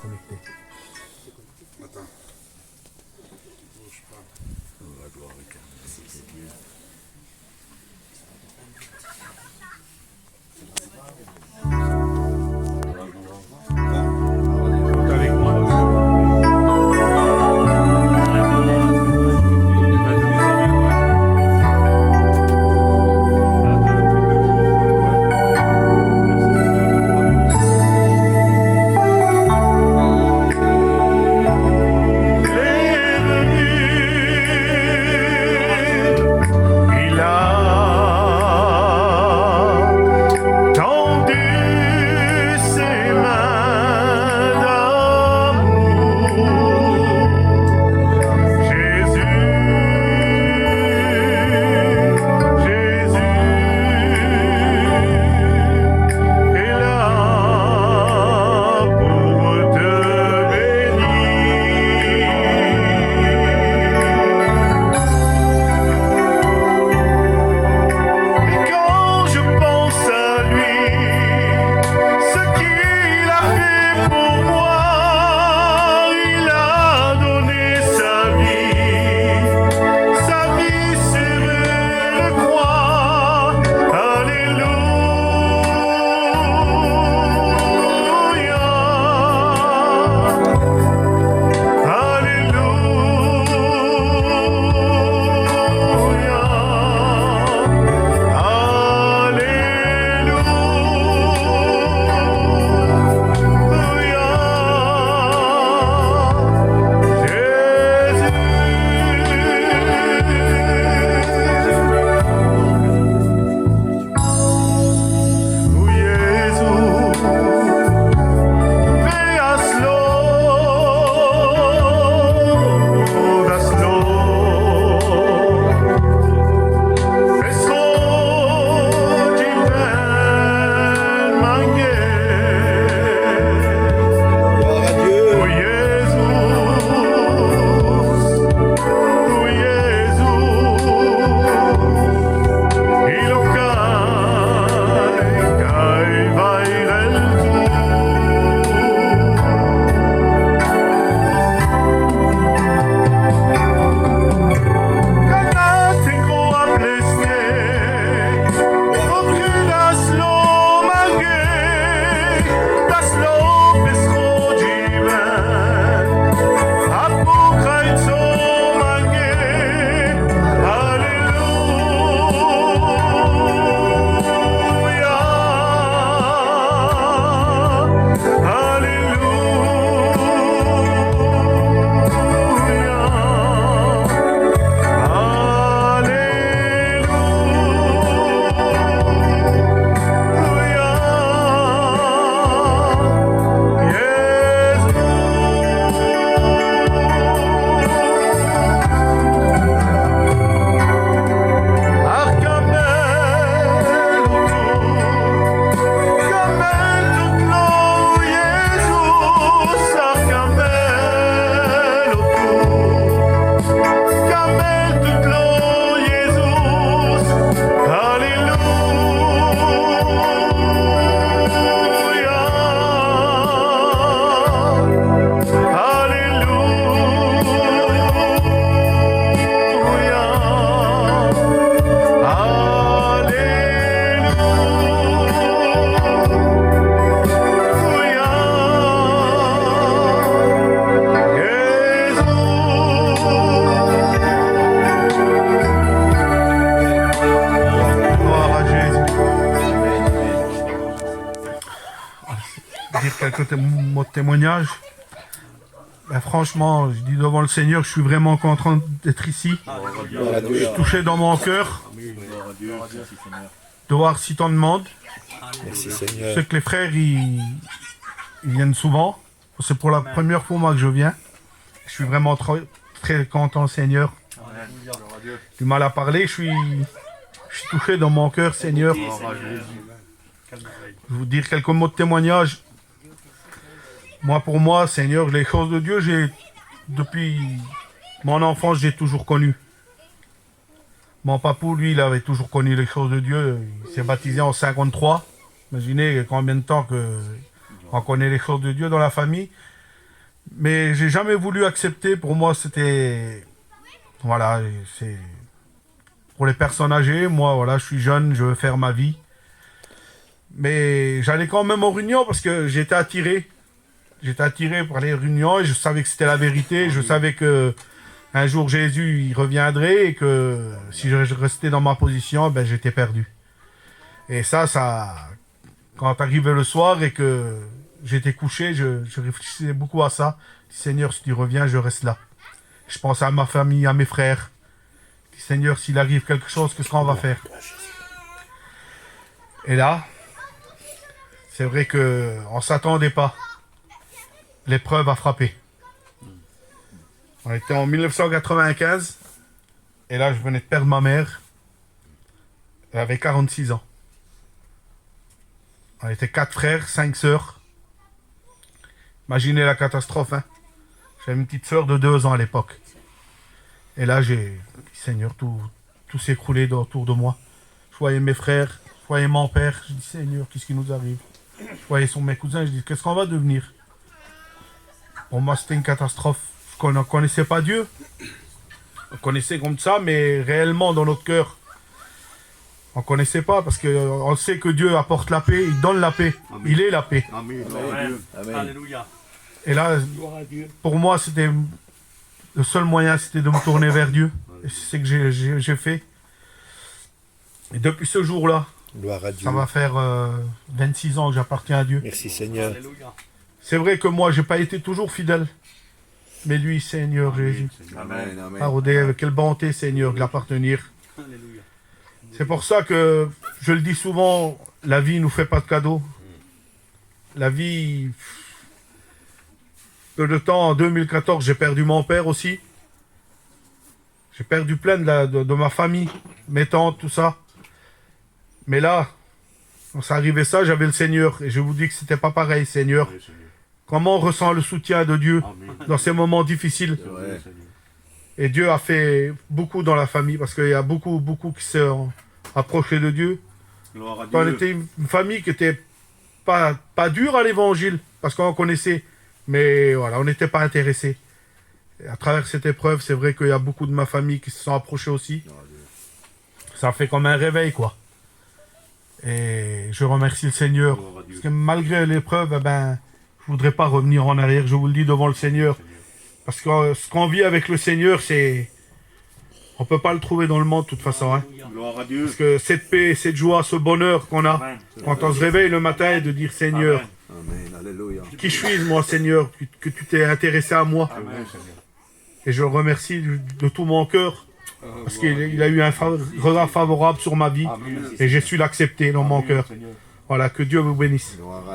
connecté. Attends. Bouge pas. La gloire éternelle, c'est Dieu. Avec moi. Mon témoignage. Ben, franchement, je dis devant le Seigneur, je suis vraiment content d'être ici. Je suis touché dans mon cœur de voir si tant de monde. Merci Je Seigneur. sais que les frères, ils viennent souvent. C'est pour la première fois moi que je viens. Je suis vraiment très content, Seigneur. Du mal à parler, je suis touché dans mon cœur, Seigneur. Je vais vous dire quelques mots de témoignage. Pour moi, Seigneur, les choses de Dieu, depuis mon enfance, j'ai toujours connu. Mon papou, lui, il avait toujours connu les choses de Dieu. Il s'est baptisé en 53. Imaginez combien de temps qu'on connaît les choses de Dieu dans la famille. Mais j'ai jamais voulu accepter. Pour moi, c'était... Voilà, c'est... Pour les personnes âgées, moi, voilà, je suis jeune, je veux faire ma vie. Mais j'allais quand même aux réunions parce que j'étais attiré. J'étais attiré par les réunions et je savais que c'était la vérité. Je savais que un jour Jésus il reviendrait et que si je restais dans ma position, ben j'étais perdu. Et ça, quand arrivait le soir et que j'étais couché, je réfléchissais beaucoup à ça. Seigneur, si tu reviens, je reste là. Je pensais à ma famille, à mes frères. Seigneur, s'il arrive quelque chose, qu'est-ce qu'on va faire? Et là, c'est vrai qu'on ne s'attendait pas. L'épreuve a frappé. On était en 1995. Et là, je venais de perdre ma mère. Elle avait 46 ans. On était 4 frères, 5 sœurs. Imaginez la catastrophe, hein. J'avais une petite sœur de 2 ans à l'époque. Et là, j'ai dit, Seigneur, tout s'écroulait autour de moi. Je voyais mes frères, je voyais mon père. Je dis, Seigneur, qu'est-ce qui nous arrive? Je voyais mes cousins, je dis, qu'est-ce qu'on va devenir? Pour moi, c'était une catastrophe. On ne connaissait pas Dieu. On connaissait comme ça, mais réellement, dans notre cœur, on ne connaissait pas parce qu'on sait que Dieu apporte la paix, il donne la paix. Amen. Il est la paix. Amen. Amen. Alléluia. Et là, pour moi, c'était le seul moyen, c'était de me tourner vers Dieu. Et c'est ce que j'ai fait. Et depuis ce jour-là, Gloire à Dieu. ça va faire 26 ans que j'appartiens à Dieu. Merci Seigneur. Alléluia. C'est vrai que moi, j'ai pas été toujours fidèle. Mais lui, Seigneur Jésus, Amen. Amen. parodé, quelle bonté, Seigneur, de l'appartenir. Alléluia. C'est pour ça que je le dis souvent, la vie nous fait pas de cadeaux. La vie... Peu de temps, en 2014, j'ai perdu mon père aussi. J'ai perdu plein de ma famille, mes tantes, tout ça. Mais là, quand ça arrivait ça, j'avais le Seigneur. Et je vous dis que c'était pas pareil, Seigneur. Comment on ressent le soutien de Dieu dans ces moments difficiles. Ouais. Et Dieu a fait beaucoup dans la famille, parce qu'il y a beaucoup qui se sont approchés de Dieu. Gloire à On Dieu. était une famille qui était pas dure à l'évangile, parce qu'on connaissait. Mais voilà, on n'était pas intéressés. Et à travers cette épreuve, c'est vrai qu'il y a beaucoup de ma famille qui se sont approchés aussi. Ça fait comme un réveil, quoi. Et je remercie le Seigneur. Gloire à Dieu. Parce que malgré l'épreuve, eh ben, je voudrais pas revenir en arrière. Je vous le dis devant le Seigneur. Parce que ce qu'on vit avec le Seigneur, c'est... On peut pas le trouver dans le monde, de toute façon. Hein. Gloire à Dieu. Parce que cette paix, cette joie, ce bonheur qu'on a, Amen. quand on se réveille le matin et de dire, Seigneur, Amen. Amen. Alléluia. qui suis-je, moi, Seigneur, que tu t'es intéressé à moi. Amen. Et je le remercie de tout mon cœur. Parce qu'il a eu un regard favorable sur ma vie. Amen. Et j'ai su l'accepter dans mon cœur. Voilà, que Dieu vous bénisse. Gloire à